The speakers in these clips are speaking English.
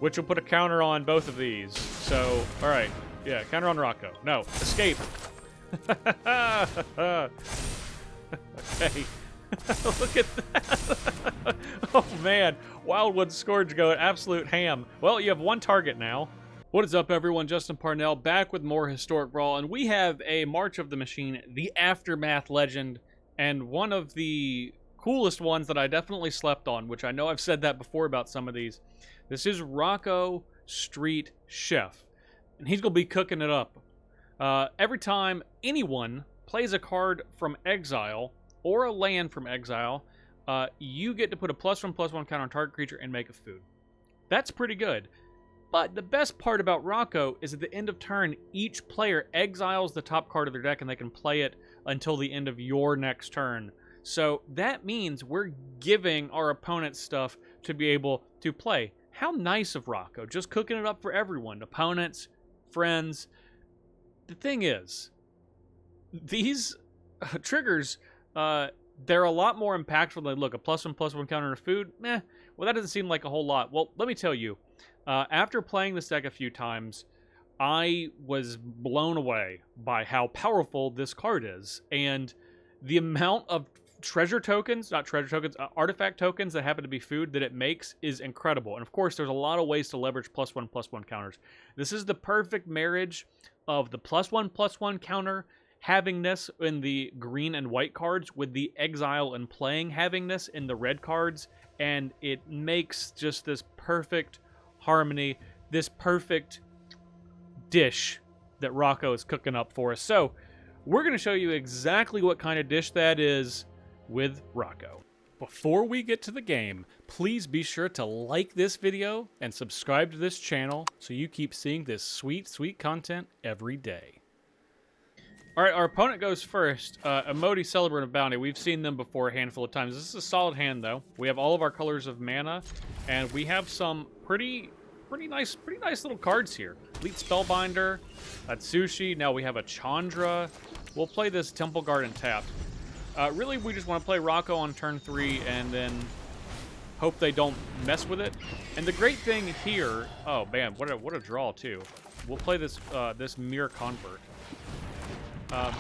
which will put a counter on both of these. So, all right. Yeah, counter on Rocco. No, escape. Okay. Look at that. Oh, man. Wildwood Scourge going absolute ham. Well, you have one target now. What is up, everyone? Justin Parnell back with more Historic Brawl, and we have a March of the Machine, the Aftermath Legend, and one of the coolest ones that I definitely slept on, which I know I've said that before about some of these. This is Rocco Street Chef, and he's going to be cooking it up. Every time anyone plays a card from exile or a land from exile, you get to put a +1/+1 counter on target creature and make a food. That's pretty good. But the best part about Rocco is at the end of turn, each player exiles the top card of their deck and they can play it until the end of your next turn. So that means we're giving our opponents stuff to be able to play. How nice of Rocco, just cooking it up for everyone, opponents, friends. The thing is, these triggers, they're a lot more impactful than, look, a +1/+1 counter to food. Meh, well, that doesn't seem like a whole lot. Well, let me tell you. After playing this deck a few times, I was blown away by how powerful this card is. And the amount of treasure tokens, not treasure tokens, artifact tokens that happen to be food that it makes is incredible. And of course, there's a lot of ways to leverage +1/+1 counters. This is the perfect marriage of the +1/+1 counter having this in the green and white cards with the exile and playing having this in the red cards. And it makes just this perfect harmony, this perfect dish that Rocco is cooking up for us. So we're going to show you exactly what kind of dish that is with Rocco. Before we get to the game, please be sure to like this video and subscribe to this channel so you keep seeing this sweet, sweet content every day. All right, our opponent goes first. Emoti, Celebrant of Bounty. We've seen them before a handful of times. This is a solid hand, though. We have all of our colors of mana, and we have some pretty nice little cards here. Elite Spellbinder, Atsushi. Now we have a Chandra. We'll play this Temple Garden tapped. Really, we just want to play Rocco on turn 3 and then hope they don't mess with it. And the great thing here, oh man, what a draw too. We'll play this this Mirror Convert.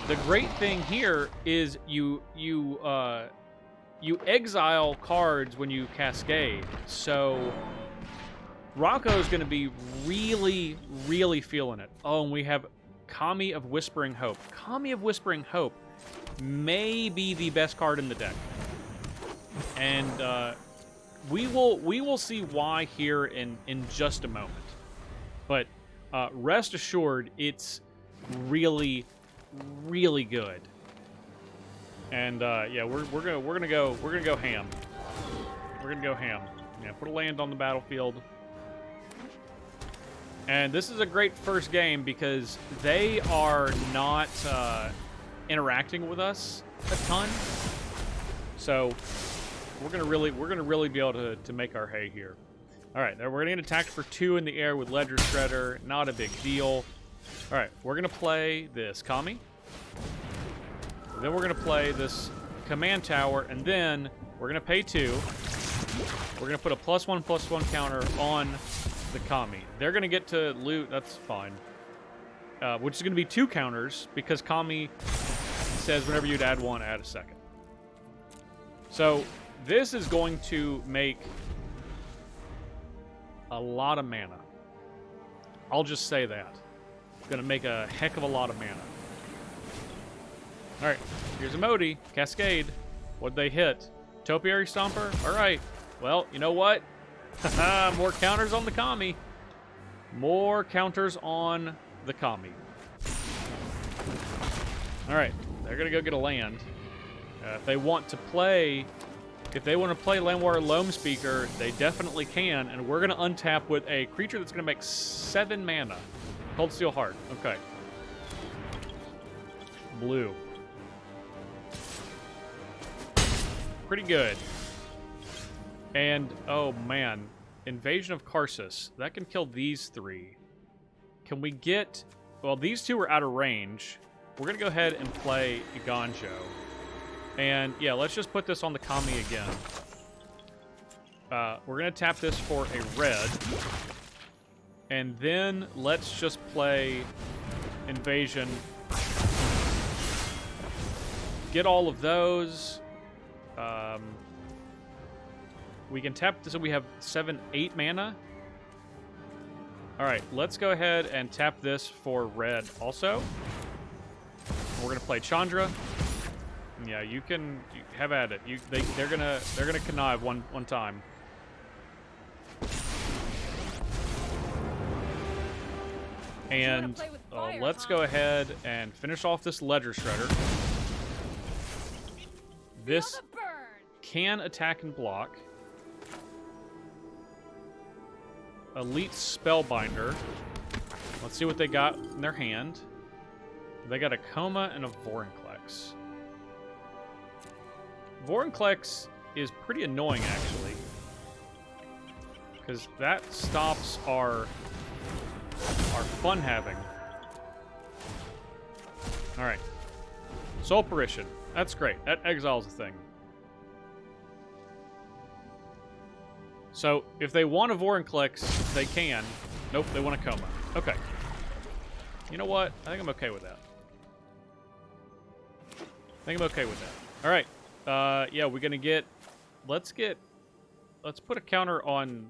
The great thing here is you exile cards when you cascade. So Rocco's going to be really, really feeling it. Oh, and we have Kami of Whispering Hope. Kami of Whispering Hope may be the best card in the deck. And we will see why here in just a moment. But rest assured, it's really, really good. And yeah, we're gonna go ham. We're gonna go ham. Yeah, put a land on the battlefield. And this is a great first game because they are not interacting with us a ton. So we're gonna really be able to make our hay here. All right, we're gonna get attacked for 2 in the air with Ledger Shredder. Not a big deal. All right, we're gonna play this Kami. Then we're gonna play this Command Tower, and then we're gonna pay 2. We're gonna put a +1/+1 counter on the Kami. They're gonna get to loot. That's fine. Which is gonna be 2 counters because Kami says whenever you'd add 1, add a second. So this is going to make a lot of mana. I'll just say that. It's gonna make a heck of a lot of mana. All right, here's Emoti, Cascade. What'd they hit? Topiary Stomper? All right. Well, you know what? More counters on the Kami. More counters on the Kami. All right, they're gonna go get a land. If they want to play Landwater Loam Speaker, they definitely can, and we're gonna untap with a creature that's gonna make 7 mana. Cold Steel Heart. Okay. Blue. Pretty good. And, oh man, Invasion of Karsus. That can kill these 3. Can we get... Well, these 2 are out of range. We're going to go ahead and play Iganjo. And, yeah, let's just put this on the Kami again. We're going to tap this for a red. And then let's just play Invasion. Get all of those. We can tap, so we have 7, 8 mana. All right, let's go ahead and tap this for red also. We're gonna play Chandra. Yeah, you have at it. They're gonna connive one time. And fire, let's go ahead and finish off this Ledger Shredder. This can attack and block. Elite Spellbinder. Let's see what they got in their hand. They got a Coma and a Vorinclex. Vorinclex is pretty annoying, actually. Because that stops our fun having. Alright. Soul Apparition. That's great. That exiles a thing. So, if they want a Vorinclex, they can. Nope, they want a Coma. Okay. You know what? I think I'm okay with that. Alright. Yeah, we're gonna get... Let's put a counter on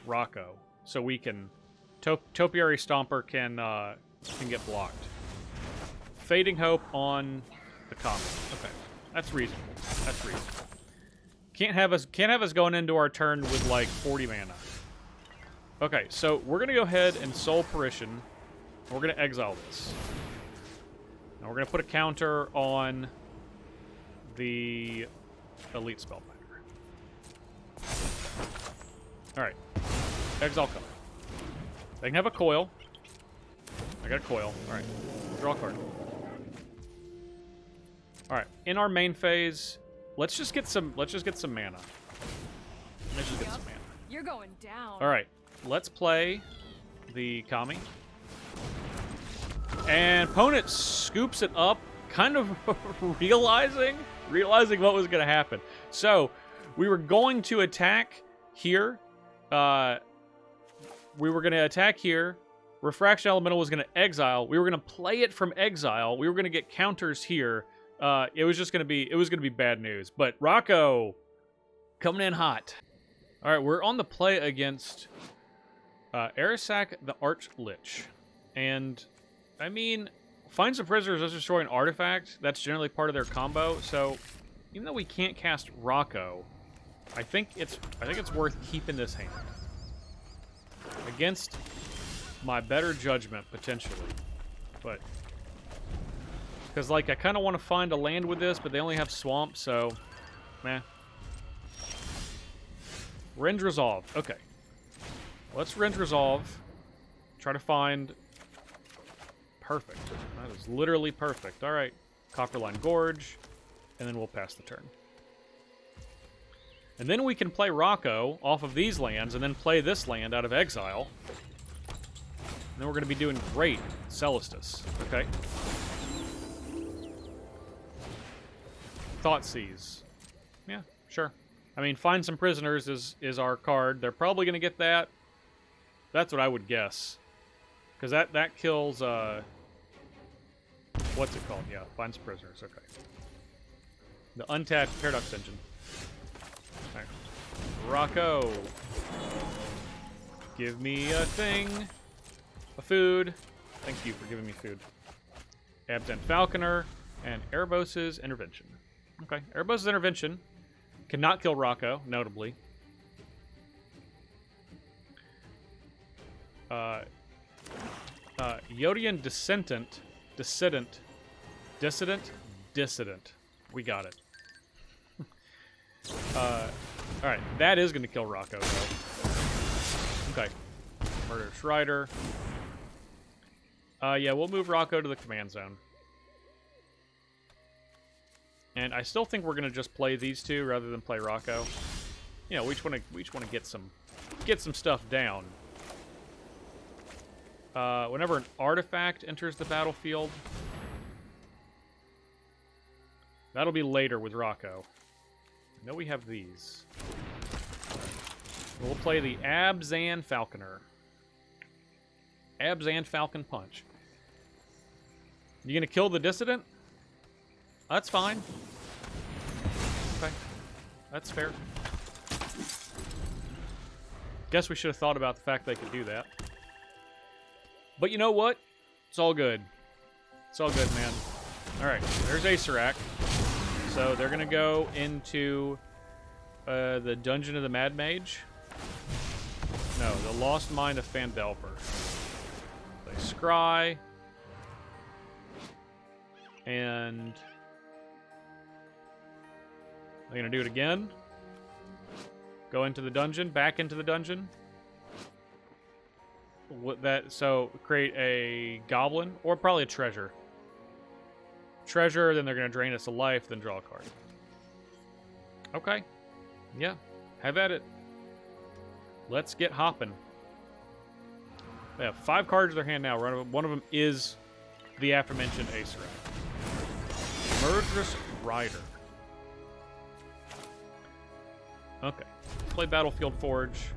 Rocco. So we can... Topiary Stomper can get blocked. Fading Hope on the Comet. Okay. That's reasonable. Can't have us going into our turn with like 40 mana. Okay, so we're gonna go ahead and Soul Apparition. We're gonna exile this. Now we're gonna put a counter on the Elite Spellbinder. Alright. Exile Comet. They can have a coil. I got a coil. Alright. Draw a card. Alright. In our main phase, let's just get some mana. You're going down. Alright. Let's play the Kami. And opponent scoops it up, kind of realizing what was going to happen. So, we were going to attack here. We were going to attack here. Refraction Elemental was going to exile. We were going to play it from exile. We were going to get counters here. It was going to be bad news. But Rocco coming in hot. All right, we're on the play against Arisak the Archlich. And I mean, find some prisoners does destroy an artifact. That's generally part of their combo. So even though we can't cast Rocco, I think it's worth keeping this hand against my better judgment potentially. But because like I kind of want to find a land with this, but they only have swamp, so meh. Rend Resolve. Okay, let's Rend Resolve. Try to find. Perfect. That is literally perfect. All right. Copperline Gorge, and then we'll pass the turn. And then we can play Rocco off of these lands, and then play this land out of exile. And then we're going to be doing great. Celestus. Okay. Thoughtseas. Yeah, sure. I mean, Find Some Prisoners is our card. They're probably going to get that. That's what I would guess. Because that kills... what's it called? Yeah, Find Some Prisoners. Okay. The untapped Paradox Engine. All right. Rocco. Give me a thing. A food. Thank you for giving me food. Absent Falconer and Erebos' Intervention. Okay, Erebos' Intervention cannot kill Rocco, notably. Yodian Dissident. We got it. Alright, that is going to kill Rocco, though. Okay. Murderous Rider. Yeah, we'll move Rocco to the command zone. And I still think we're going to just play these two rather than play Rocco. You know, we just want to get some stuff down. Whenever an artifact enters the battlefield, that'll be later with Rocco. I know we have these. We'll play the Abzan Falconer. Abs and Falcon Punch. You gonna kill the Dissident? That's fine. Okay. That's fair. Guess we should have thought about the fact they could do that. But you know what? It's all good. It's all good, man. Alright, there's Acerak. So they're gonna go into the Dungeon of the Mad Mage. No, the Lost Mine of Fandelver. They scry. And they're gonna do it again. Go into the dungeon, back into the dungeon. So create a goblin, or probably a treasure. Treasure, then they're gonna drain us a life, then draw a card. Okay. Yeah. Have at it. Let's get hopping. They have 5 cards in their hand now. One of them is the aforementioned Acerak. Murderous Rider. Okay. Let's play Battlefield Forge.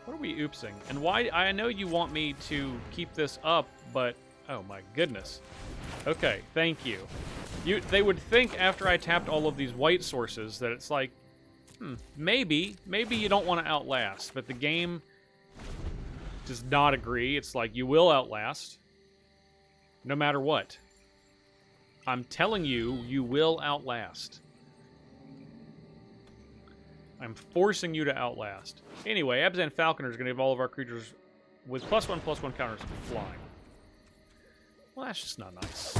What are we oopsing? And why? I know you want me to keep this up, but... Oh my goodness. Okay, thank you. They would think after I tapped all of these white sources that it's like, maybe you don't want to outlast, but the game does not agree. It's like, you will outlast, no matter what. I'm telling you, you will outlast. I'm forcing you to outlast. Anyway, Abzan Falconer is going to give all of our creatures with +1/+1 counters flying. Well, that's just not nice.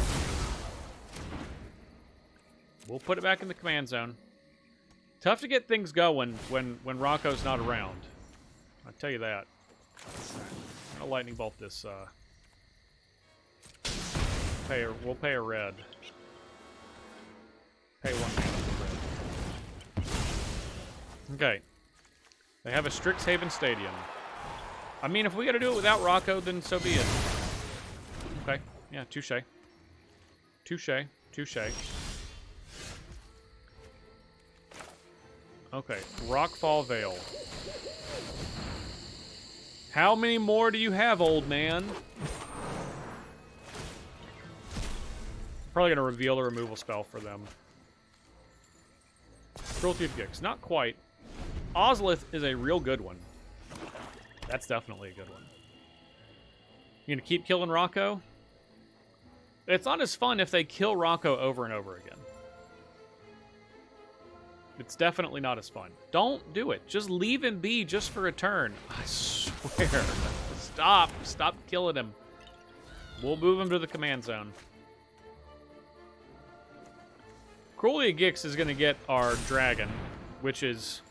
We'll put it back in the command zone. Tough to get things going when Rocco's not around. I'll tell you that. I'll lightning bolt this. We'll pay a red. Pay 1 mana for red. Okay. They have a Strixhaven Stadium. I mean, if we gotta do it without Rocco, then so be it. Okay. Yeah, touche. Touche. Touche. Okay, Rockfall Vale. How many more do you have, old man? Probably gonna reveal the removal spell for them. Cruelty of Gix. Not quite. Ozlith is a real good one. That's definitely a good one. You gonna keep killing Rocco? It's not as fun if they kill Rocco over and over again. It's definitely not as fun. Don't do it. Just leave him be just for a turn. I swear. Stop. Stop killing him. We'll move him to the command zone. Cruelty of Gix is going to get our dragon, which is...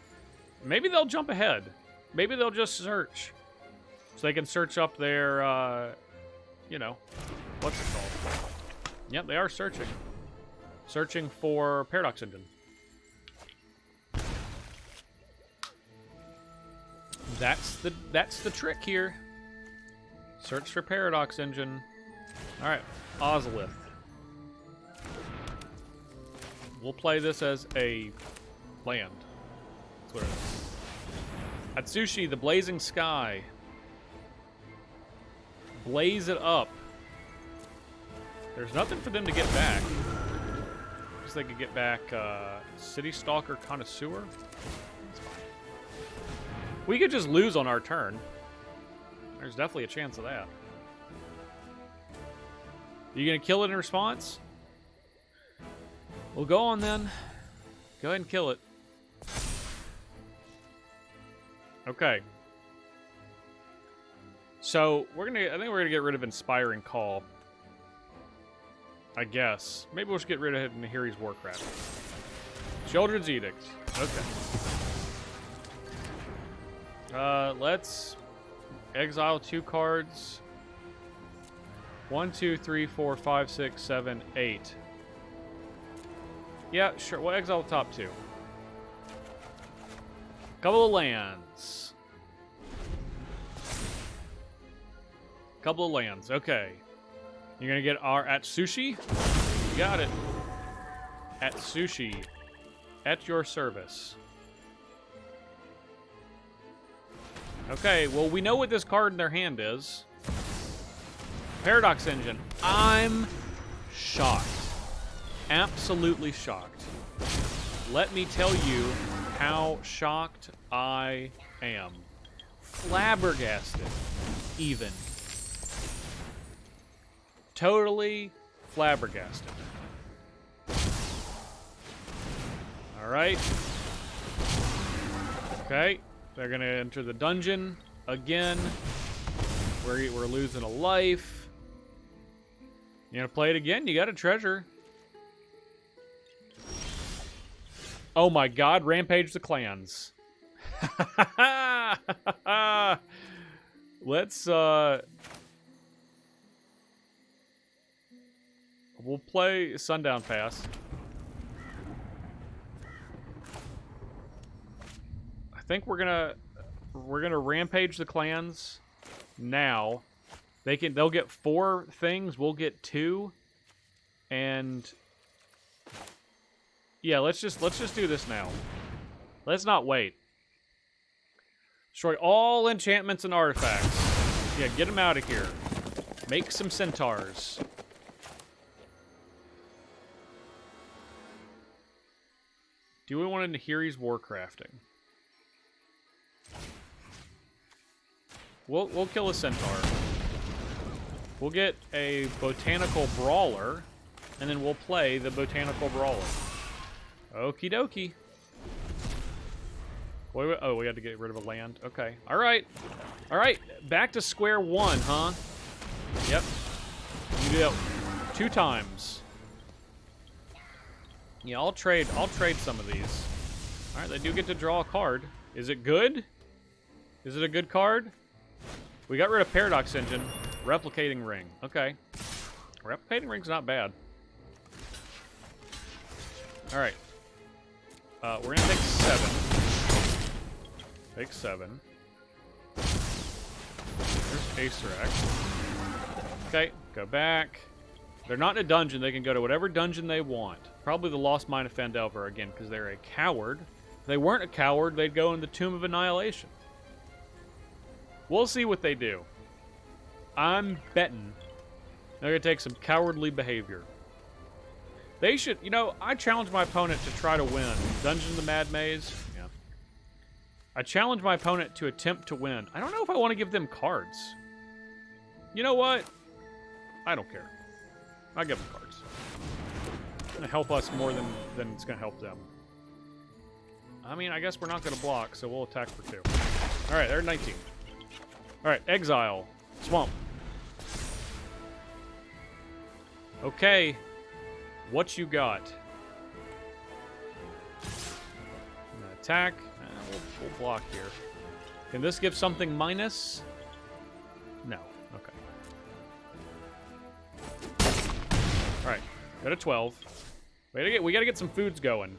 Maybe they'll jump ahead. Maybe they'll just search. So they can search up their, you know, what's it called? Yep, they are searching. Searching for Paradox Engine. That's the trick here. Search for Paradox Engine. Alright, Ozlith. We'll play this as a land. That's what it is. Atsushi, the Blazing Sky. Blaze it up. There's nothing for them to get back. Guess they could get back City Stalker Connoisseur. That's fine. We could just lose on our turn. There's definitely a chance of that. You gonna kill it in response? Well, go on then. Go ahead and kill it. Okay. So I think we're gonna get rid of Inspiring Call. I guess. Maybe we'll just get rid of Nahiri's Warcraft. Children's Edict. Okay. Let's exile 2 cards. 1, 2, 3, 4, 5, 6, 7, 8. Yeah, sure. We'll exile the top 2. Couple of lands. Couple of lands. Okay. You're gonna get our Atsushi? You got it. Atsushi. At your service. Okay, well, we know what this card in their hand is. Paradox Engine. I'm shocked. Absolutely shocked. Let me tell you how shocked I am. Flabbergasted, even. Totally flabbergasted. Alright. Okay. They're going to enter the dungeon again. We're losing a life. You going to play it again? You got a treasure. Oh my god, Rampage the Clans. Let's, we'll play Sundown Pass. I think we're gonna Rampage the Clans now. They'll get 4 things, we'll get 2. And yeah, let's just do this now. Let's not wait. Destroy all enchantments and artifacts. Yeah, get them out of here. Make some centaurs. Do we want to hear he's warcrafting? We'll kill a centaur. We'll get a botanical brawler, and then we'll play the botanical brawler. Okie dokie. Wait, oh, we had to get rid of a land. Okay. All right. All right. Back to square one, huh? Yep. You do that 2 times. Yeah, I'll trade some of these. All right, they do get to draw a card. Is it good? Is it a good card? We got rid of Paradox Engine. Replicating Ring. Okay. Replicating Ring's not bad. All right. We're gonna take 7. Take 7. There's Acer. Okay, go back. They're not in a dungeon. They can go to whatever dungeon they want. Probably the Lost Mine of Phandelver again, because they're a coward. If they weren't a coward, they'd go in the Tomb of Annihilation. We'll see what they do. I'm betting they're going to take some cowardly behavior. They should, you know, I challenge my opponent to try to win. Dungeon of the Mad Maze. Yeah. I challenge my opponent to attempt to win. I don't know if I want to give them cards. You know what? I don't care. I'll give them cards. It's going to help us more than it's going to help them. I mean, I guess we're not going to block, so we'll attack for 2. All right, they're 19. All right, Exile. Swamp. Okay. What you got? I'm gonna attack. We'll block here. Can this give something minus? No. Okay. All right. Got a 12. We gotta get some foods going.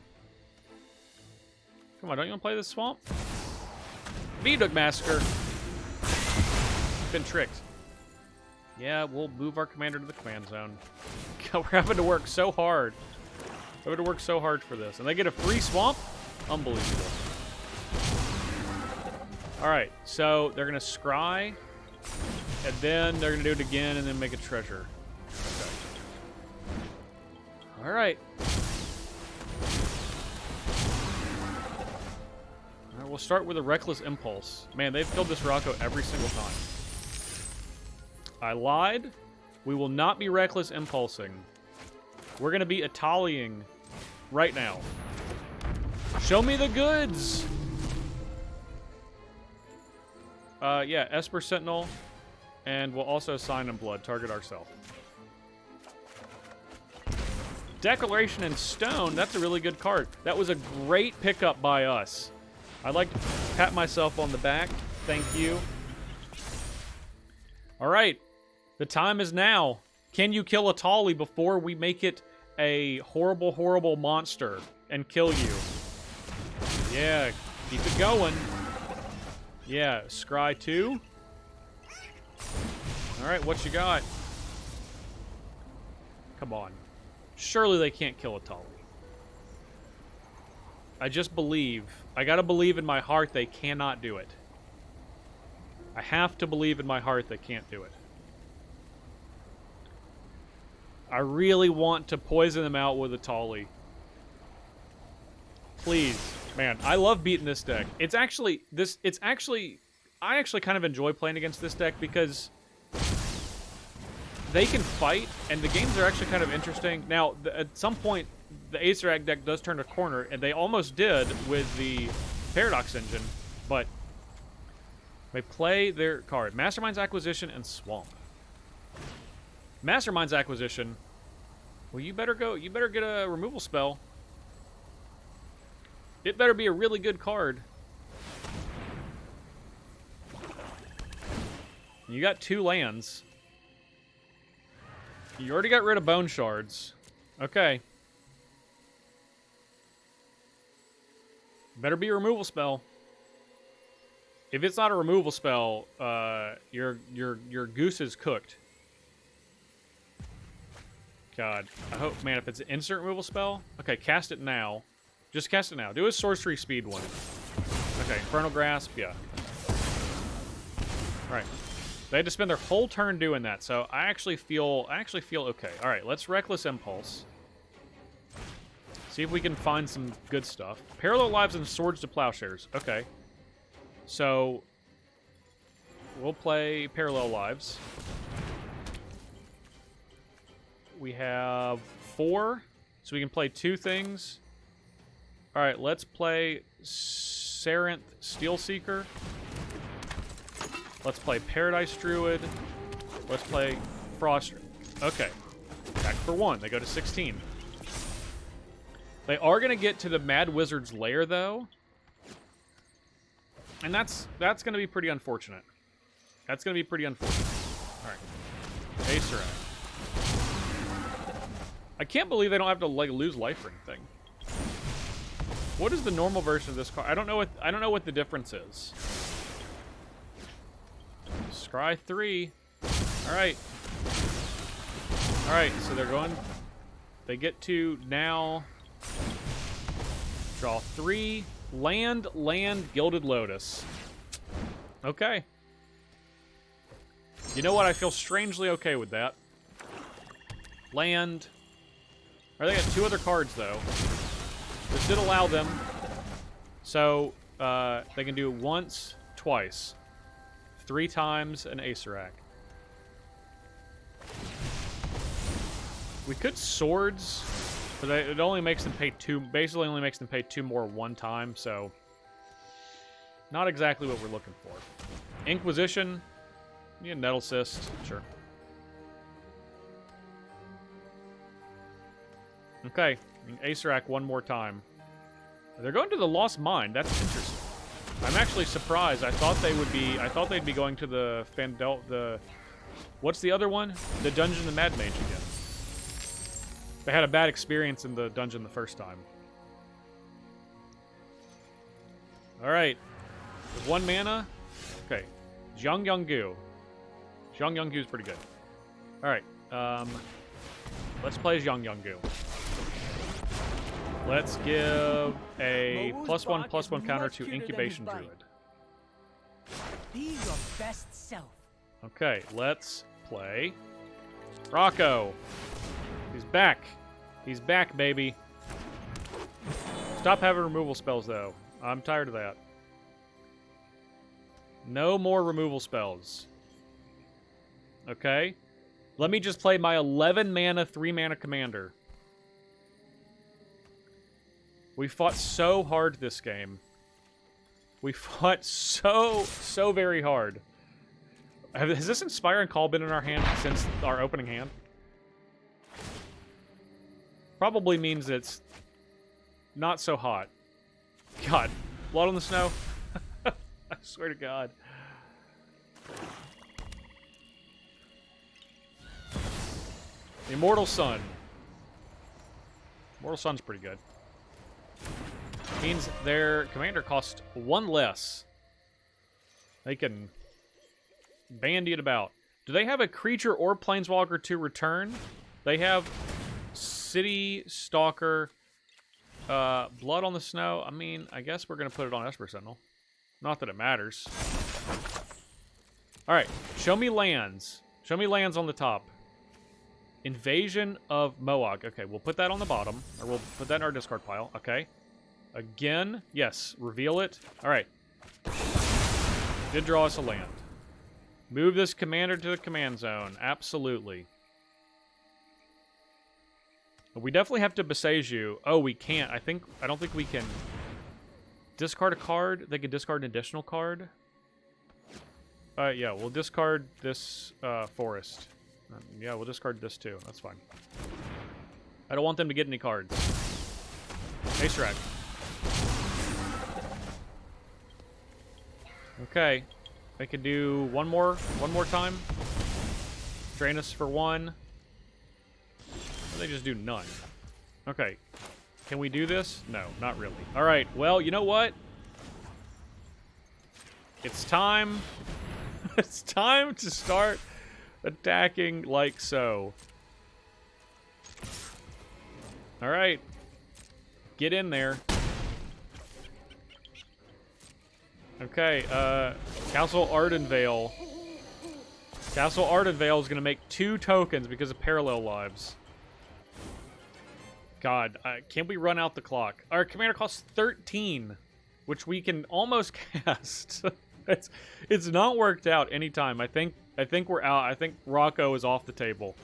Come on, don't you want to play this swamp? Beatdown Massacre. Been tricked. Yeah, we'll move our commander to the command zone. We're having to work so hard. We're having to work so hard for this. And they get a free swamp? Unbelievable. Alright, so they're going to scry. And then they're going to do it again and then make a treasure. Okay. Alright. Alright, we'll start with a Reckless Impulse. Man, they've killed this Rocco every single time. I lied. We will not be Reckless Impulsing. We're going to be Italianing right now. Show me the goods! Yeah, Esper Sentinel. And we'll also Sign in Blood, target ourselves. Declaration in Stone, that's a really good card. That was a great pickup by us. I'd like to pat myself on the back. Thank you. All right. The time is now. Can you kill a Tolly before we make it a horrible, horrible monster and kill you? Yeah, keep it going. Yeah, Scry 2. All right, what you got? Come on. Surely they can't kill a Tolly. I just believe. I gotta believe in my heart they cannot do it. I have to believe in my heart they can't do it. I really want to poison them out with a Tolly. Please. Man, I love beating this deck. I actually kind of enjoy playing against this deck because they can fight, and the games are actually kind of interesting. Now, at some point, the Acerag deck does turn a corner, and they almost did with the Paradox Engine, but they play their card. Mastermind's Acquisition and Swamp. Mastermind's Acquisition. Well, you better get a removal spell. It better be a really good card. You got 2 lands. You already got rid of Bone Shards. Okay. Better be a removal spell. If it's not a removal spell, your goose is cooked. God, I hope, man, if it's an instant removal spell, okay, cast it now. Just cast it now. Do a sorcery speed one. Okay, Infernal Grasp, yeah. All right, they had to spend their whole turn doing that, so I actually feel okay. All right, let's Reckless Impulse. See if we can find some good stuff. Parallel Lives and Swords to Plowshares. Okay. So, we'll play Parallel Lives. We have 4, so we can play 2 things. All right, let's play Sarenth Steelseeker. Let's play Paradise Druid. Let's play Frost. Okay. Back for 1. They go to 16. They are going to get to the Mad Wizard's lair, though. And that's going to be pretty unfortunate. That's going to be pretty unfortunate. All right. Acerag. I can't believe they don't have to like lose life or anything. What is the normal version of this card? I don't know what the difference is. Scry 3. All right. All right, so they get to now draw 3, land, Gilded Lotus. Okay. You know what? I feel strangely okay with that. Land. Or they got 2 other cards, though. This did allow them. So, they can do it once, twice. 3 times an Acerag. We could Swords, but it only makes them pay 2, basically only makes them pay 2 more 1 time, so not exactly what we're looking for. Inquisition, yeah, Nettle Cyst, sure. Okay, Acerag 1 more time. They're going to the Lost Mine. That's interesting. I'm actually surprised. I thought they'd be going to the what's the other one? The Dungeon of Mad Mage again. They had a bad experience in the dungeon the first time. All right. With 1 mana. Okay. Gu. Gu is pretty good. All right. Let's play Gu. Let's give a +1/+1 counter to Incubation Druid. Be your best self. Okay, let's play Rocco. He's back. He's back, baby. Stop having removal spells, though. I'm tired of that. No more removal spells. Okay. Let me just play my 11 mana, 3 mana commander. We fought so hard this game. We fought so very hard. Has this Inspire and Call been in our hand since our opening hand? Probably means it's not so hot. God, blood on the snow? I swear to God. Immortal Sun. Immortal Sun's pretty good. Means their commander costs 1 less. They can bandy it about. Do they have a creature or planeswalker to return? They have City Stalker, Blood on the Snow. I mean, I guess we're going to put it on Esper Sentinel. Not that it matters. All right, show me lands. Show me lands on the top. Invasion of Moog. Okay, we'll put that on the bottom, or we'll put that in our discard pile. Okay. Again, yes, reveal it. All right. Did draw us a land. Move this commander to the command zone. Absolutely. We definitely have to besiege you. Oh, we can't. I don't think we can discard a card. They can discard an additional card. Yeah, we'll discard this forest. Yeah, we'll discard this too. That's fine. I don't want them to get any cards. Ace Rack. Okay. They can do one more time. Drain us for one. Or they just do none. Okay. Can we do this? No, not really. All right. Well, you know what? It's time. It's time to start attacking like so. All right. Get in there. Okay, Castle Ardenvale. Castle Ardenvale is going to make 2 tokens because of parallel lives. God, can't we run out the clock? Our commander costs 13, which we can almost cast. It's not worked out anytime. I think we're out. I think Rocco is off the table.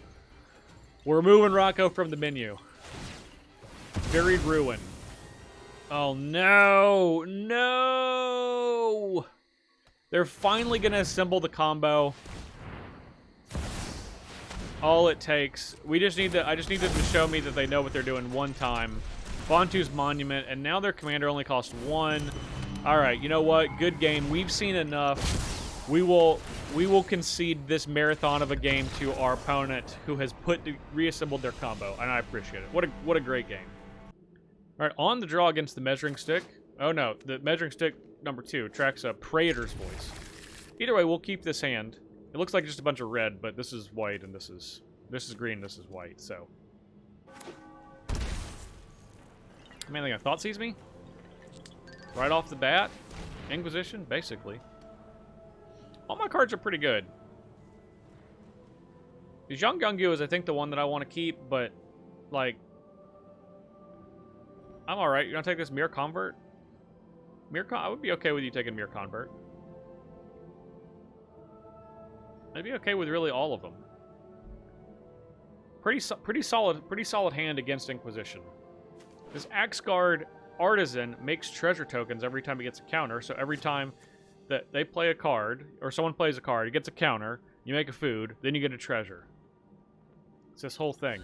We're moving Rocco from the menu. Buried Ruin. Oh no! No! They're finally gonna assemble the combo. All it takes. I just need them to show me that they know what they're doing one time. Bontu's Monument, and now their commander only costs 1. Alright, you know what? Good game. We've seen enough. We will concede this marathon of a game to our opponent who has reassembled their combo, and I appreciate it. What a great game. Alright, on the draw against the measuring stick. Oh no, the measuring stick number 2 tracks a Praetor's Voice. Either way, we'll keep this hand. It looks like just a bunch of red, but this is white and this is green, this is white, so. Man, they got Thought Seize me? Right off the bat? Inquisition, basically. All my cards are pretty good. The Zhang Gungyu is, I think, the one that I want to keep, but, like, I'm alright. You're gonna take this Mirror Convert? I would be okay with you taking Mirror Convert. I'd be okay with really all of them. Pretty solid hand against Inquisition. This Axeguard Artisan makes treasure tokens every time he gets a counter, so every time that they play a card, or someone plays a card, he gets a counter, you make a food, then you get a treasure. It's this whole thing.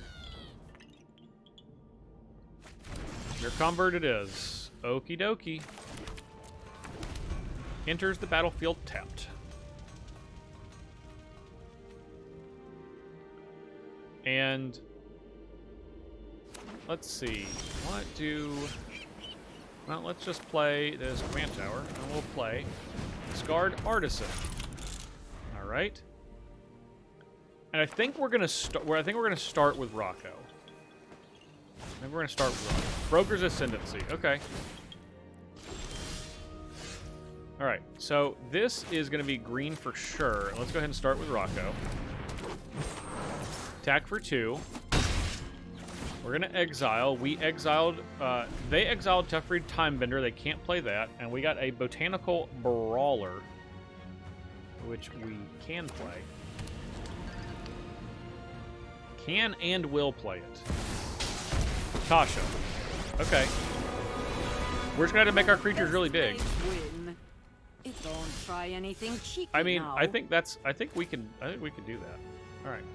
Your convert it is. Okie dokie. Enters the battlefield tapped. And let's see. Well, let's just play this command tower, and we'll play Discard Artisan. All right. And I think we're gonna start with Rocco. I think we're gonna start with Rocco. Broker's Ascendancy. Okay. All right. So this is gonna be green for sure. Let's go ahead and start with Rocco. Attack for 2. We're gonna exile. They exiled Teferi Timebender. They can't play that. And we got a Botanical Brawler, which we can play. Can and will play it. Tasha. Okay. We're just gonna have to make our creatures really big. Don't try anything cheeky. I mean, now. I think we can do that. All right.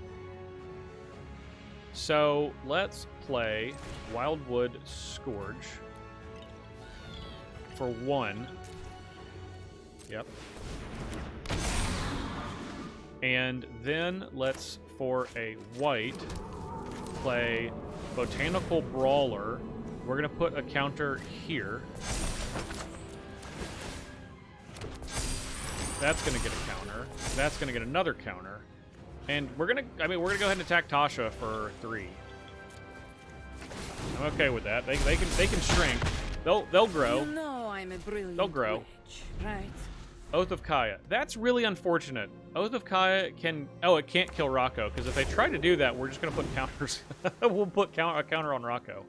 So let's play Wildwood Scourge for 1. Yep. And then let's, for a white, play Botanical Brawler. We're going to put a counter here. That's going to get a counter. That's going to get another counter. And we're going to go ahead and attack Tasha for 3. I'm okay with that. They can shrink. They'll grow. You know I'm a brilliant They'll grow. witch, right? Oath of Kaya. That's really unfortunate. Oath of Kaya can... Oh, it can't kill Rocco, because if they try to do that, we're just going to put counters. We'll put a counter on Rocco.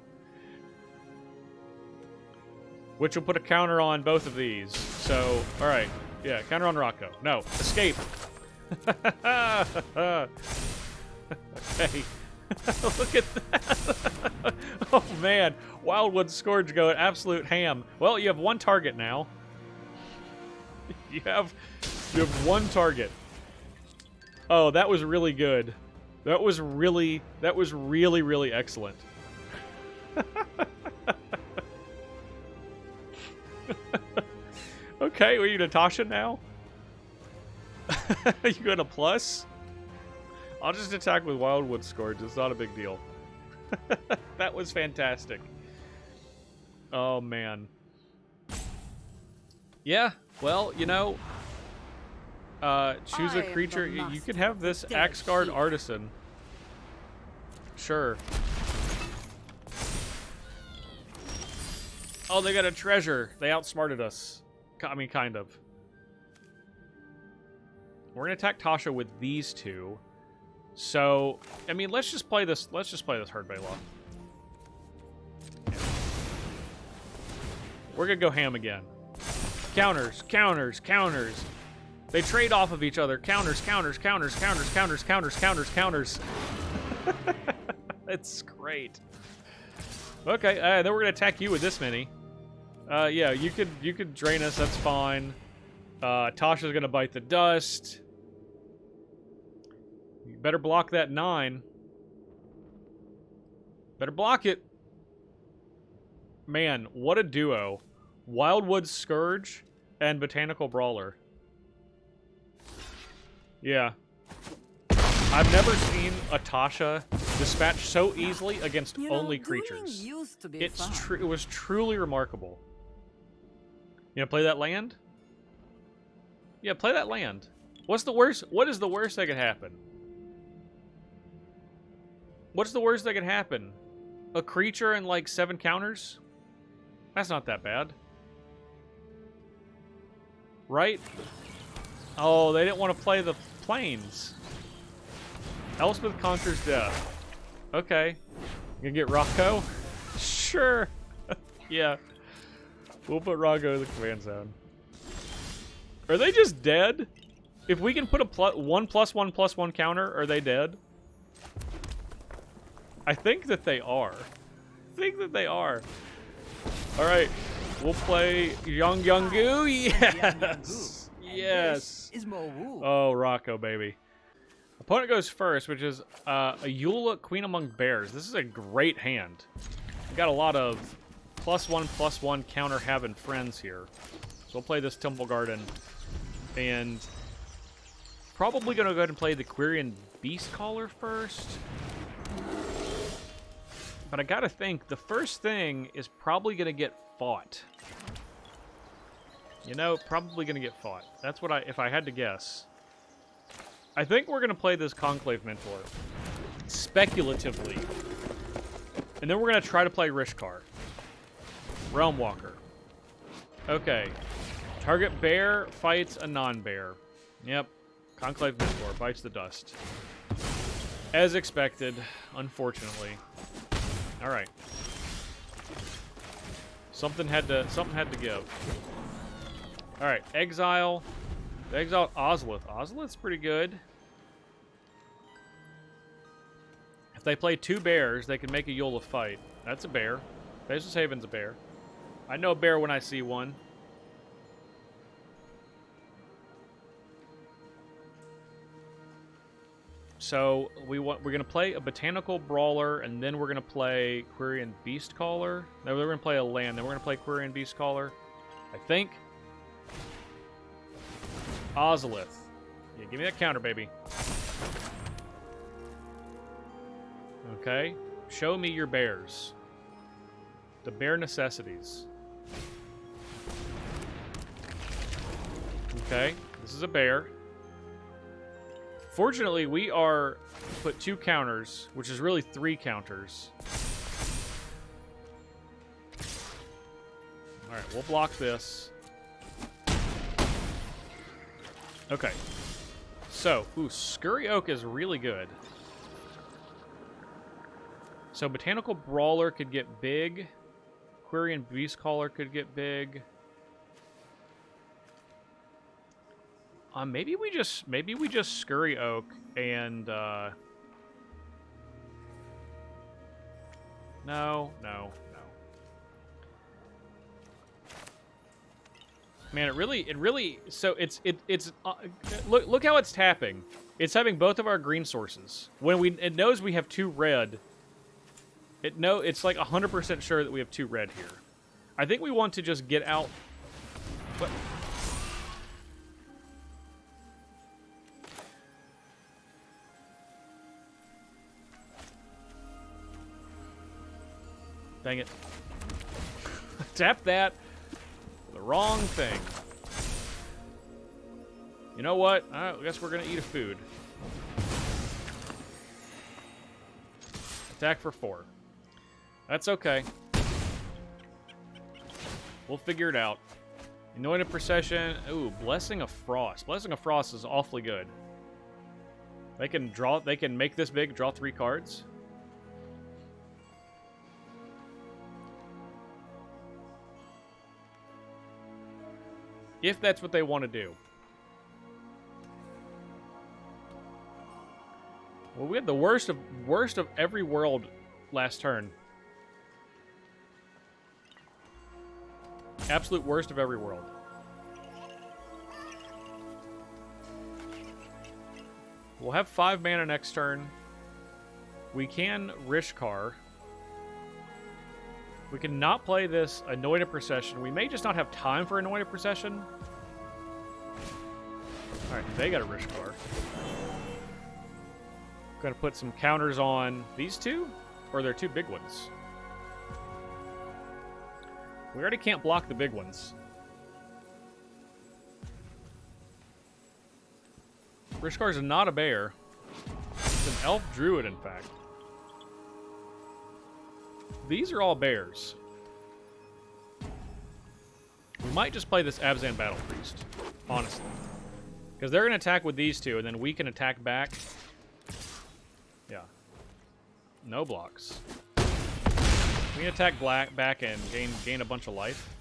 Which will put a counter on both of these. So, alright. Yeah, counter on Rocco. No, escape. Okay. Look at that. Oh, man. Wildwood Scourge going absolute ham. Well, you have one target now. You have one target. Oh, that was really good. That was really, really excellent. Okay, are you Natasha now? You got a plus? I'll just attack with Wildwood Scourge. It's not a big deal. That was fantastic. Oh, man. Yeah, well, you know, choose a creature. You could have this Axguard Artisan. Sure. Oh, they got a treasure. They outsmarted us. I mean, kind of. We're gonna attack Tasha with these two. So, I mean, let's just play this. Let's just play this Herd Baloth. We're gonna go ham again. Counters, counters, counters. They trade off of each other. Counters, counters, counters, counters, counters, counters, counters, counters. It's great. Okay, then we're gonna attack you with this many. Yeah, you could drain us. That's fine. Tasha's gonna bite the dust. You better block that 9. Better block it. Man, what a duo. Wildwood Scourge and Botanical Brawler. Yeah. I've never seen a Tasha dispatched so easily against only creatures. It was truly remarkable. You gonna play that land? Yeah, play that land. What's the worst? What is the worst that could happen? What's the worst that could happen? A creature and like 7 counters? That's not that bad. Right? Oh, they didn't want to play the planes. Elspeth conquers death. Okay. You gonna get Rocco? Sure. Yeah. We'll put Rocco in the command zone. Are they just dead? If we can put a +1/+1/+1 counter, are they dead? I think that they are. Alright. We'll play Young Goo. Yes. Yes. Oh, Rocco, baby. Opponent goes first, which is a Eula Queen Among Bears. This is a great hand. We got a lot of +1/+1 counter having friends here. So we'll play this Temple Garden. And probably going to go ahead and play the Quirion Beast Caller first. But I got to think the first thing is probably going to get fought. You know, probably going to get fought. That's what if I had to guess. I think we're going to play this Conclave Mentor. Speculatively. And then we're going to try to play Rishkar. Realm Walker. Okay. Target bear fights a non-bear. Yep. Conclave Mentor bites the dust. As expected, unfortunately. Alright. Something had to give. Alright, exile. Exile Ozolith. Ozolith's pretty good. If they play 2 bears, they can make a Eula fight. That's a bear. Faceless Haven's a bear. I know a bear when I see one. So we're gonna play a Botanical Brawler, and then we're gonna play Quirion Beast Caller. No, we're gonna play a land, then we're gonna play Quirion Beast Caller. I think. Ozolith. Yeah, give me that counter, baby. Okay. Show me your bears. The bear necessities. Okay. This is a bear. Fortunately, we are put 2 counters, which is really 3 counters. Alright, we'll block this. Okay. So, ooh, Scurry Oak is really good. So, Botanical Brawler could get big. Quirion Beastcaller could get big. Maybe we just Scurry Oak and no. Man, it really so it's look how it's tapping. It's having both of our green sources. When it knows we have 2 red, it's like 100% sure that we have 2 red here. I think we want to just get out. What? Dang it. Tap that. The wrong thing. You know what? I guess we're going to eat a food. Attack for 4. That's okay. We'll figure it out. Anointed Procession. Ooh, Blessing of Frost. Blessing of Frost is awfully good. They can make this big, draw 3 cards. If that's what they want to do. Well, we had the worst of every world last turn. Absolute worst of every world. We'll have 5 mana next turn. We can Rishkar. We can not play this Anointed Procession. We may just not have time for Anointed Procession. Alright, they got a Rishkar. Gonna put some counters on these 2? Or they're 2 big ones? We already can't block the big ones. Rishkar's not a bear. It's an elf druid, in fact. These are all bears. We might just play this Abzan Battle Priest, honestly. Because they're going to attack with these 2, and then we can attack back. Yeah. No blocks. We can attack back and gain a bunch of life.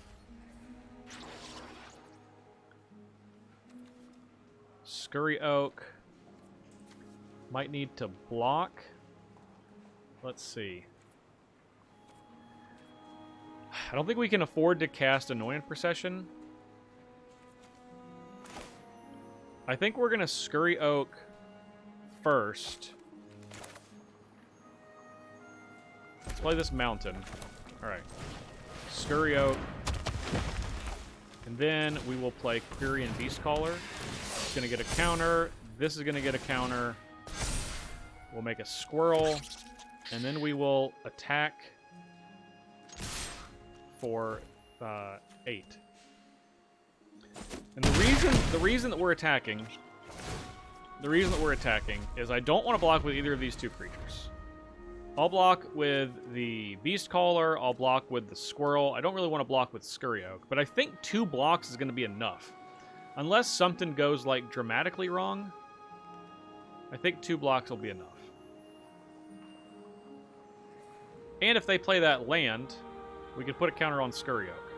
Scurry Oak. Might need to block. Let's see. I don't think we can afford to cast Anointed Procession. I think we're going to Scurry Oak first. Let's play this mountain. Alright. Scurry Oak. And then we will play Quirion Beastcaller. It's going to get a counter. This is going to get a counter. We'll make a squirrel. And then we will attack for 8. And the reason that we're attacking is I don't want to block with either of these 2 creatures. I'll block with the Beast Caller, I'll block with the Squirrel. I don't really want to block with Scurry Oak, but I think 2 blocks is going to be enough. Unless something goes, like, dramatically wrong, I think 2 blocks will be enough. And if they play that land, we can put a counter on Scurry Oak,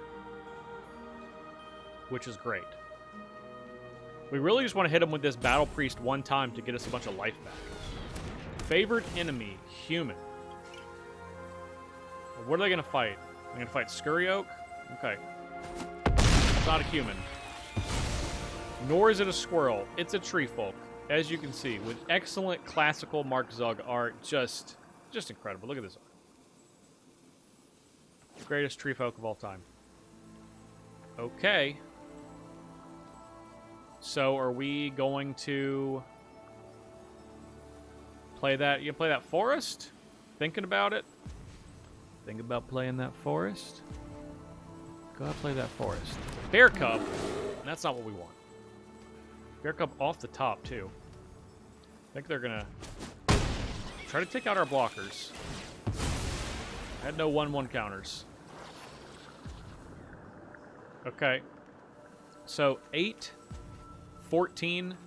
which is great. We really just want to hit them with this Battle Priest one time to get us a bunch of life back. Favored enemy, human. What are they going to fight? They're going to fight Scurry Oak? Okay. It's not a human. Nor is it a squirrel. It's a tree folk, as you can see, with excellent classical Mark Zug art. Just incredible. Look at this art. Greatest tree folk of all time. Okay. So are we going to play that? You can play that forest? Thinking about it? Think about playing that forest? Go ahead and play that forest. Bear Cub. That's not what we want. Bear Cub off the top, too. I think they're going to try to take out our blockers. Had no 1/1 counters. Okay. So 8, 14. And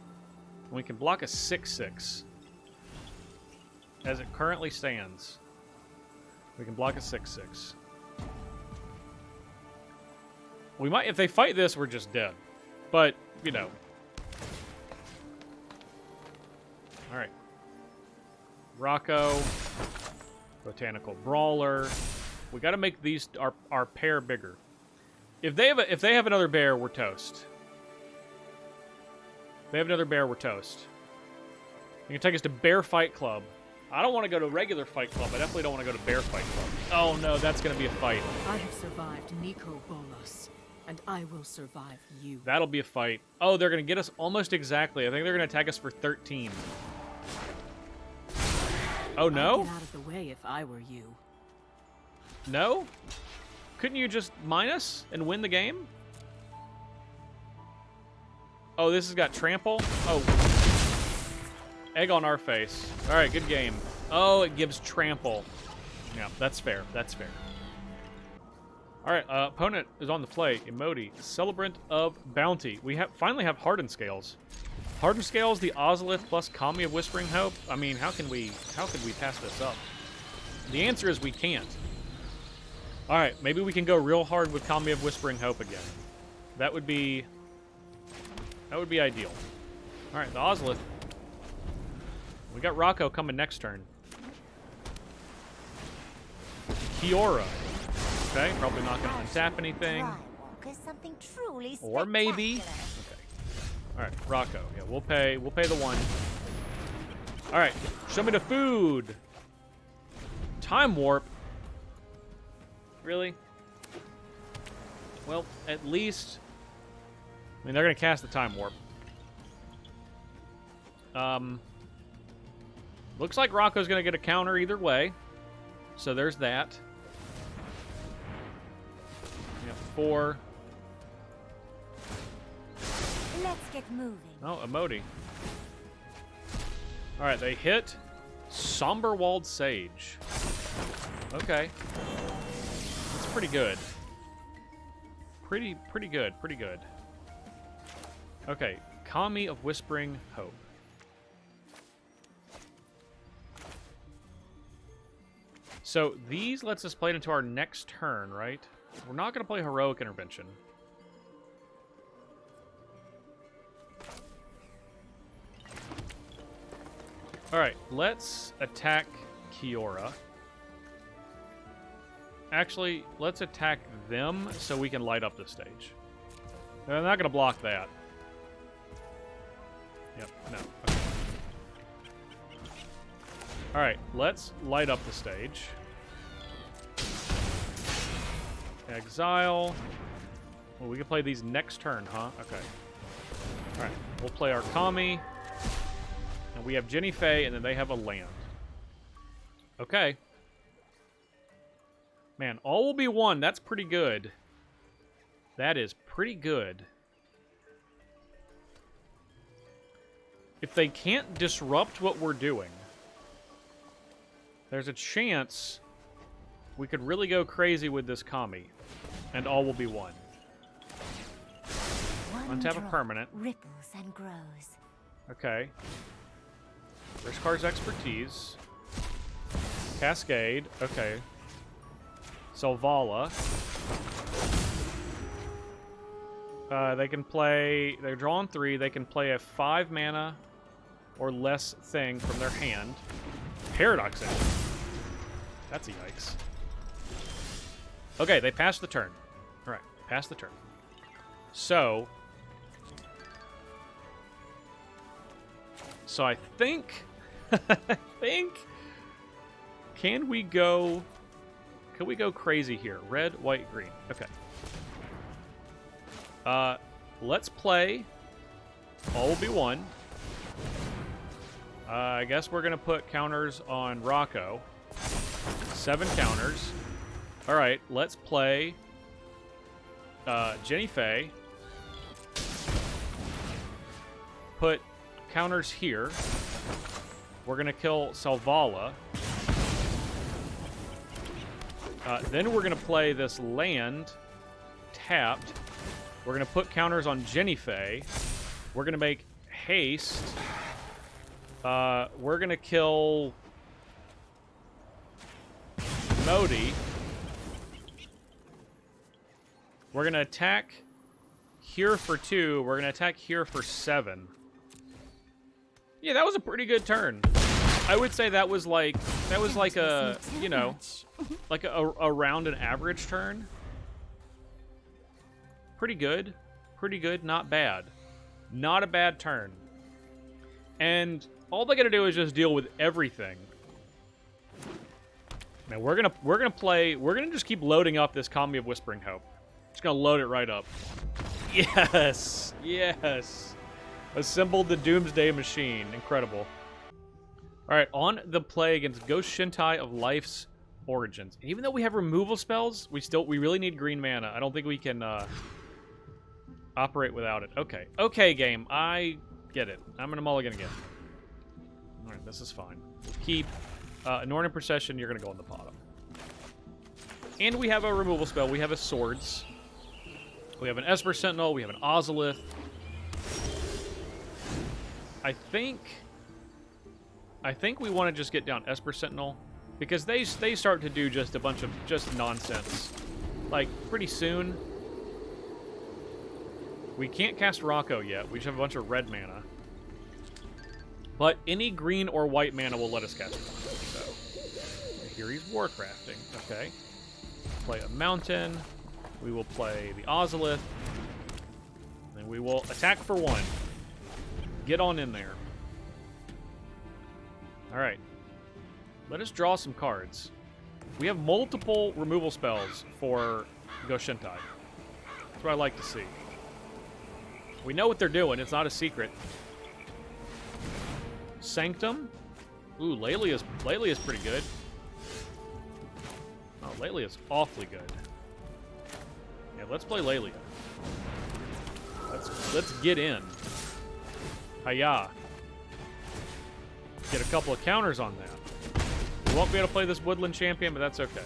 we can block a 6/6. As it currently stands. We can block a 6/6. We might, if they fight this, we're just dead. But, you know. Alright. Rocco. Botanical Brawler. We gotta make these our pair bigger. If they have another bear, we're toast. If they have another bear, we're toast. You can take us to Bear Fight Club. I don't want to go to regular Fight Club. I definitely don't want to go to Bear Fight Club. Oh no, that's gonna be a fight. I have survived Nico Bolas, and I will survive you. That'll be a fight. Oh, they're gonna get us almost exactly. I think they're gonna attack us for 13. Oh no? I'd get out of the way if I were you. No? Couldn't you just mine us and win the game? Oh, this has got trample? Oh. Egg on our face. Alright, good game. Oh, it gives trample. Yeah, that's fair. That's fair. Alright, opponent is on the play. Emoti, Celebrant of Bounty. We finally have Hardened Scales. Hardened Scales, the Ozolith plus Kami of Whispering Hope. I mean, how could we pass this up? The answer is we can't. Alright, maybe we can go real hard with Kami of Whispering Hope again. That would be ideal. Alright, the Ozolith. We got Rocco coming next turn. Kiora. Okay, probably not going to untap anything. Or maybe. Okay. Alright, Rocco. Yeah, we'll pay the 1. Alright, show me the food. Time Warp. Really? Well, at least... I mean, they're going to cast the Time Warp. Looks like Rocco's going to get a counter either way. So there's that. Yeah, 4. Let's get moving. Oh, Emoti. Alright, they hit Somberwald Sage. Okay. That's pretty good. Pretty good, pretty good. Okay, Kami of Whispering Hope. So these lets us play it into our next turn, right? We're not going to play Heroic Intervention. Alright, let's attack Kiora. Actually, let's attack them so we can light up the stage. I'm not going to block that. Yep, no. Okay. Alright, let's light up the stage. Exile. Well, we can play these next turn, huh? Okay. Alright, we'll play our Kami. And we have Jenny Faye, and then they have a land. Okay. Man, all will be one. That's pretty good. That is pretty good. If they can't disrupt what we're doing, there's a chance we could really go crazy with this Kami. And all will be one. Untap a permanent. Ripples and grows. Okay. First card's Expertise. Cascade. Okay. Selvala. They can play... They're drawing 3. They can play a 5 mana or less thing from their hand. Paradox Engine. That's a yikes. Okay, they passed the turn. Alright, passed the turn. So I think... Can we go crazy here? Red, white, green. Okay. Let's play All Will Be One. I guess we're going to put counters on Rocco. 7 counters. Alright, let's play Jenny Faye. Put counters here. We're going to kill Selvala. Then we're going to play this land tapped. We're going to put counters on Jenny Faye. We're going to make haste. We're going to kill Modi. We're going to attack here for 2. We're going to attack here for 7. Yeah, that was a pretty good turn. I would say that was like a, you know, like around an average turn. Pretty good. Pretty good, not bad. Not a bad turn. And all they got to do is just deal with everything. Man, we're gonna just keep loading up this Combi of Whispering Hope. Just gonna load it right up. Yes, yes. Assembled the Doomsday Machine. Incredible. All right, on the play against Ghost Shintai of Life's Origins. And even though we have removal spells, we really need green mana. I don't think we can operate without it. Okay, okay, game. I get it. I'm gonna mulligan again. All right, this is fine. Keep Northern Procession. You're gonna go on the bottom. And we have a removal spell. We have a Swords. We have an Esper Sentinel. We have an Ozolith. I think we want to just get down Esper Sentinel because they start to do just a bunch of just nonsense. Like pretty soon. We can't cast Rocco yet. We just have a bunch of red mana. But any green or white mana will let us cast Rocco. So here he's Warcrafting. Okay. Play a Mountain. We will play the Ozolith. And we will attack for 1. Get on in there. Alright. Let us draw some cards. We have multiple removal spells for Ghost Shintai. That's what I like to see. We know what they're doing. It's not a secret. Sanctum. Ooh, Laylia is pretty good. Oh, Laylia is awfully good. Yeah, let's play Laylia. Let's get in. Hiya. Get a couple of counters on that. We won't be able to play this Woodland Champion, but that's okay.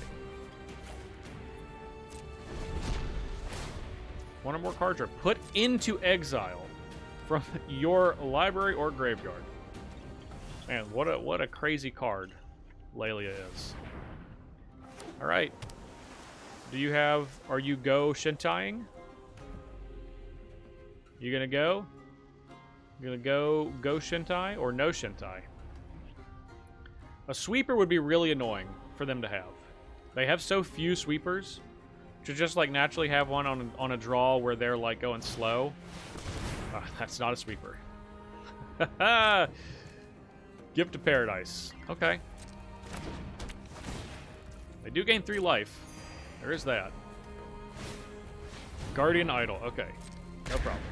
One or more cards are put into exile from your library or graveyard. Man, what a crazy card Laylia is. All right. Are you go Shintai-ing? You gonna go? You gonna go Shintai or no Shintai? A sweeper would be really annoying for them to have. They have so few sweepers. To just like naturally have one on a draw where they're like going slow. That's not a sweeper. Gift of Paradise. Okay. They do gain 3 life. There is that. Guardian Idol. Okay. No problem.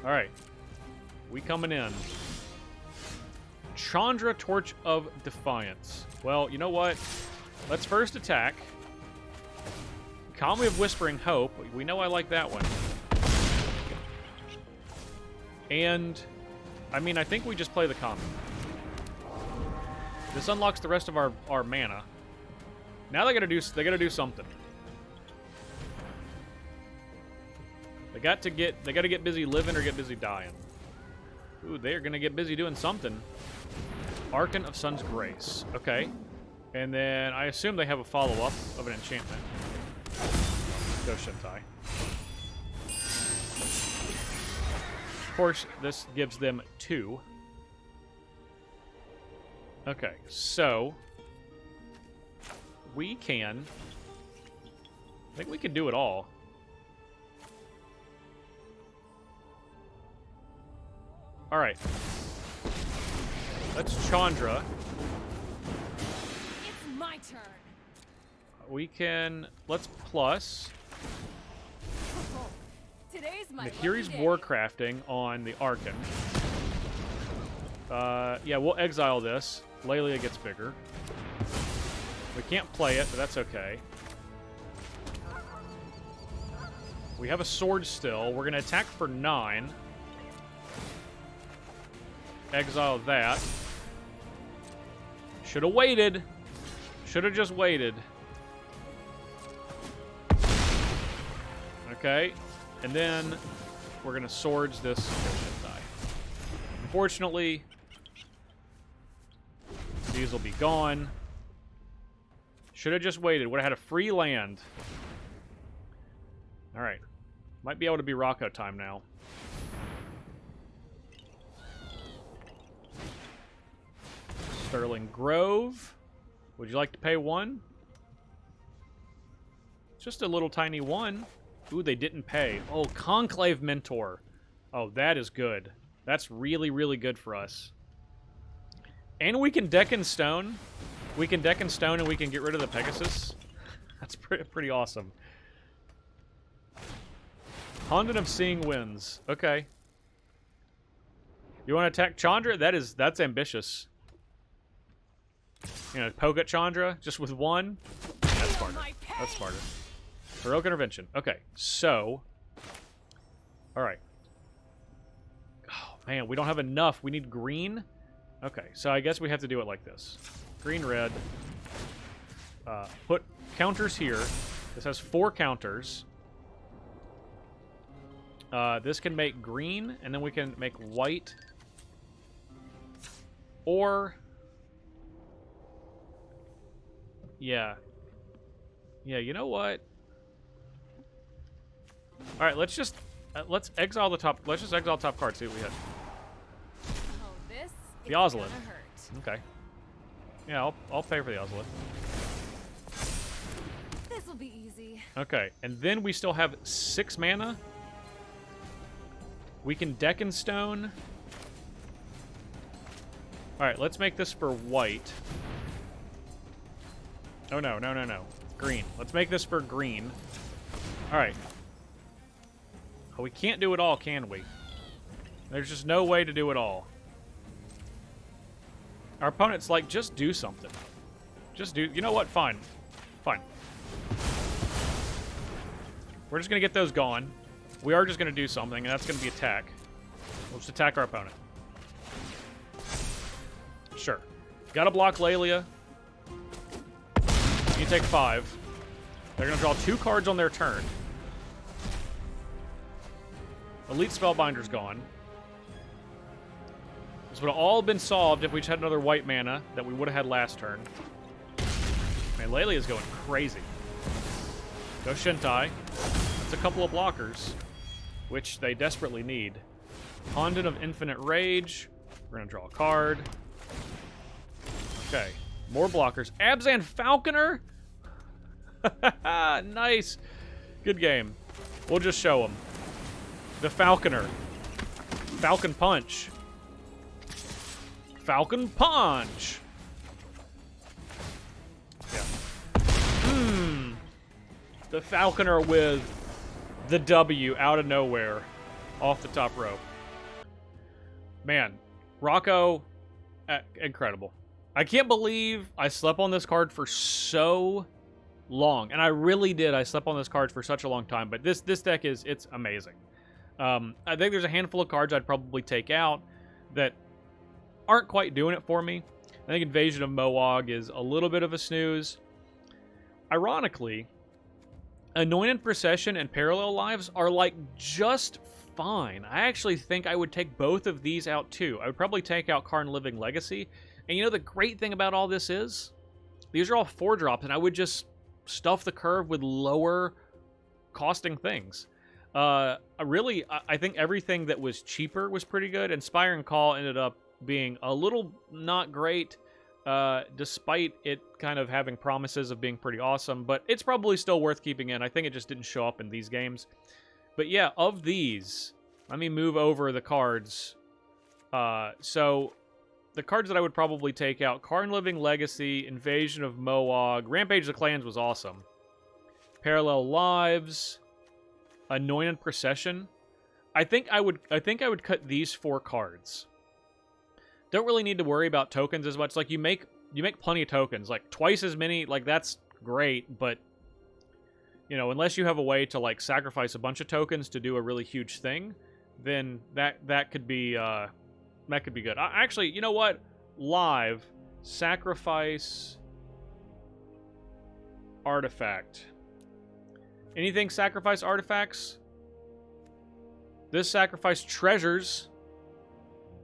Alright. We coming in. Chandra Torch of Defiance. Well, you know what? Let's first attack. Combi of Whispering Hope. We know I like that one. And, I mean, I think we just play the combi. This unlocks the rest of our mana. Now they gotta do something. They gotta get busy living or get busy dying. Ooh, they're gonna get busy doing something. Archon of Sun's Grace. Okay. And then I assume they have a follow-up of an enchantment. Go Shintai. Of course, this gives them 2. Okay, so we can... I think we can do it all. Alright. Let's Chandra. It's my turn. We can... Let's plus... Today's my Nahiri's lucky day. Warcrafting on the Archon. Yeah, we'll exile this. Laylia gets bigger. We can't play it, but that's okay. We have a sword still. We're going to attack for 9. Exile that. Should have waited. Should have just waited. Okay. And then we're gonna swords this Shintai. Unfortunately, these will be gone. Should have just waited. Would have had a free land. All right. Might be able to be Rocco time now. Sterling Grove. Would you like to pay 1? Just a little tiny 1. Ooh, they didn't pay. Oh, Conclave Mentor. Oh, that is good. That's really, really good for us. And we can deck in stone. We can deck in stone and we can get rid of the Pegasus. That's pretty awesome. Condon of Seeing Winds. Okay. You want to attack Chandra? That's ambitious. You know, poke at Chandra just with 1. That's smarter. That's smarter. Heroic Intervention. Okay, so. Alright. Oh, man, we don't have enough. We need green. Okay, so I guess we have to do it like this. Green, red. Put counters here. This has 4 counters. This can make green, and then we can make white. Or... Yeah. Yeah, you know what? Alright, let's just... let's exile the top... Let's just exile top card, see what we have. Oh, this The Ozolith. Okay. Yeah, I'll pay for the Ozolith. This'll be easy. Okay, and then we still have 6 mana. We can deck in stone. Alright, let's make this for white. Oh, no, no, no, no. Green. Let's make this for green. Alright. Oh, we can't do it all, can we? There's just no way to do it all. Our opponent's like, just do something. Just do... You know what? Fine. Fine. We're just going to get those gone. We are just going to do something, and that's going to be attack. We'll just attack our opponent. Sure. Gotta block Laelia. You take 5. They're going to draw 2 cards on their turn. Elite Spellbinder's gone. This would have all been solved if we just had another white mana that we would have had last turn. Man, Laelia's going crazy. Go Shintai. That's a couple of blockers, which they desperately need. Condon of Infinite Rage. We're going to draw a card. Okay. More blockers. Abzan Falconer? Nice. Good game. We'll just show them. The Falconer. Falcon Punch. Falcon Punch. Yeah. The Falconer with the W out of nowhere. Off the top rope. Man. Rocco. Incredible. I can't believe I slept on this card for so long. And I really did. I slept on this card for such a long time. But this deck it's amazing. I think there's a handful of cards I'd probably take out that aren't quite doing it for me. I think Invasion of Moog is a little bit of a snooze. Ironically, Anointed Procession and Parallel Lives are like just fine. I actually think I would take both of these out too. I would probably take out Karn Living Legacy. And you know the great thing about all this is? These are all 4-drops, and I would just stuff the curve with lower costing things. I think everything that was cheaper was pretty good. Inspiring Call ended up being a little not great, despite it kind of having promises of being pretty awesome. But it's probably still worth keeping in. I think it just didn't show up in these games. But yeah, of these, let me move over the cards. So the cards that I would probably take out: Karn Living Legacy, Invasion of Moog, Rampage of the Clans was awesome. Parallel Lives, Anointed Procession. I think I would cut these 4 cards. Don't really need to worry about tokens as much. Like you make plenty of tokens, like twice as many. Like that's great, but you know, unless you have a way to like sacrifice a bunch of tokens to do a really huge thing, then that could be good. Actually, you know what? Live sacrifice artifact. Anything sacrifice artifacts? This sacrificed treasures.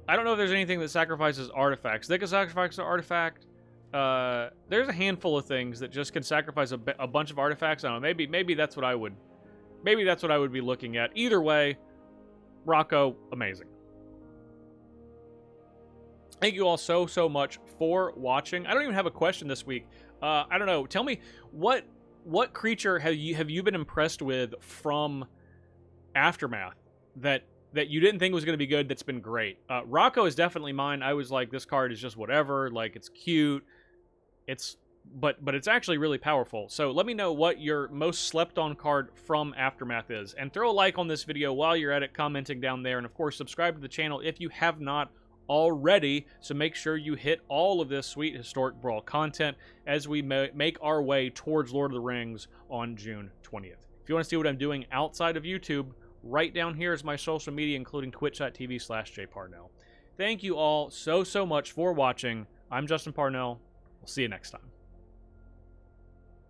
I don't know if there's anything that sacrifices artifacts. They can sacrifice an artifact. There's a handful of things that just can sacrifice a bunch of artifacts. I don't know. Maybe that's what I would. Maybe that's what I would be looking at. Either way, Rocco, amazing. Thank you all so much for watching. I don't even have a question this week. I don't know. Tell me what creature have you been impressed with from Aftermath that you didn't think was going to be good that's been great? Rocco is definitely mine. I was like, this card is just whatever. Like, it's cute. But it's actually really powerful. So let me know what your most slept on card from Aftermath is. And throw a like on this video while you're at it, commenting down there. And of course, subscribe to the channel if you have not already. So make sure you hit all of this sweet Historic Brawl content as we make our way towards Lord of the Rings on June 20th. If you want to see what I'm doing outside of YouTube, right down here is my social media, including twitch.tv/jparnell. Thank you all so much for watching. I'm Justin Parnell. We'll see you next time.